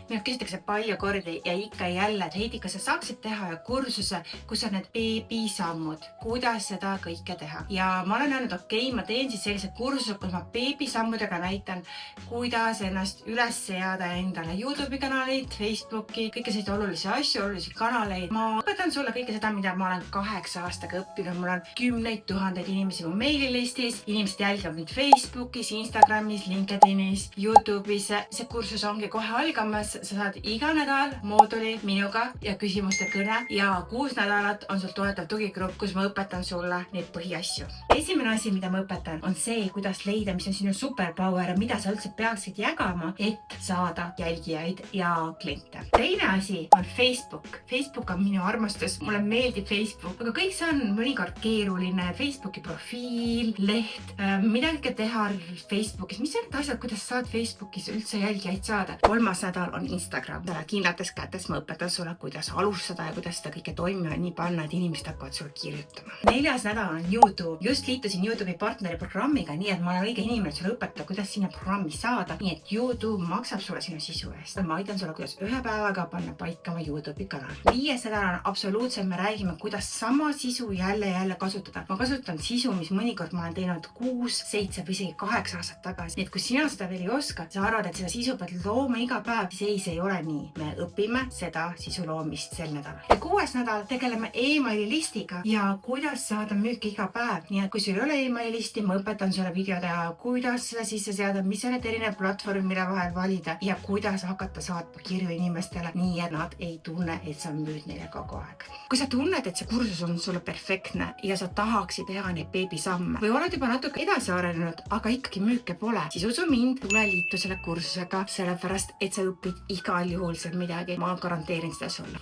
Minult küsitakse palju kordi ja ikka jälle, et Heidi, kas sa saaksid teha kursuse, kus on need beebisammud, kuidas seda kõike teha. Ja ma olen öelnud, okei, ma teen siis sellise kursuse, kus ma beebisammudega näitan, kuidas ennast üles seada endale YouTube'i kanaleid, Facebooki, kõike selliseid olulisi asju, olulisi kanaleid. Ma õpetan sulle kõike seda, mida ma olen 8 aastaga õppinud. Mul on 10 000 inimesi mu meililistis, inimesed jälgivad mind Facebookis, Instagramis, LinkedInis, YouTube'is. See kursus ongi kohe algamas, sa saad iga nädal mooduli minuga ja küsimuste kõne ja 6 nädalat on sul toetav tugigrupp, kus ma õpetan sulle neid põhiasju. Esimene asi, mida ma õpetan, on see, kuidas leida, mis on sinu superpower ja mida sa üldse peaksid jagama, et saada jälgijaid ja kliente. Teine asi on Facebook. Facebook on minu armastus, mulle meeldib Facebook, aga kõik see on mõnikord keeruline. Facebooki profiil, leht, midagi teha Facebookis, mis on need asjad, kuidas saad Facebookis üldse jälgijaid saada. 3. nädal on Instagram. Kindlates kätes ma õpetan sulle, kuidas alustada ja kuidas seda kõike toimima nii panna, et inimesed hakkavad sulle kirjutama. 4. nädal on YouTube. Just liitusin YouTube'i partneri programmiga, nii et ma olen õige inimene sulle õpetada, kuidas sinna programmi saada. Nii et YouTube maksab sulle sinu sisu eest. Ma aitan sulle, kuidas ühe päevaga panna paika oma YouTube'i kanal. 5. nädal on absoluutselt, me räägime, kuidas sama sisu jälle kasutada. Ma kasutan sisu, mis mõnikord ma olen teinud 6, 7 või isegi 8 aastat tagasi. Nii et kui sina seda veel ei oska, sa arvad, et seda sisu pead looma iga päev, siis ei ole nii. Me õpime seda sisu loomist sel nädalal. Ja 6. nädal tegeleme emaili listiga ja kuidas saada müüki iga päev. Nii et kui sul ei ole emaili listi, ma õpetan sulle video teha, kuidas seda sisse seada, mis on need erinevad platvormid, mille vahel valida ja kuidas hakata saatma kirju inimestele nii, et nad ei tunne, et sa müüd neile kogu aeg. Kui sa tunned, et see kursus on sulle perfektne ja sa tahaksid teha neid beebisamme või oled juba natuke edasi arenenud, aga ikkagi müüke pole, siis usu mind, tule liitu selle kursusega, sellepärast, et sa õpid igal juhul seal midagi. Ma garanteerin seda sulle.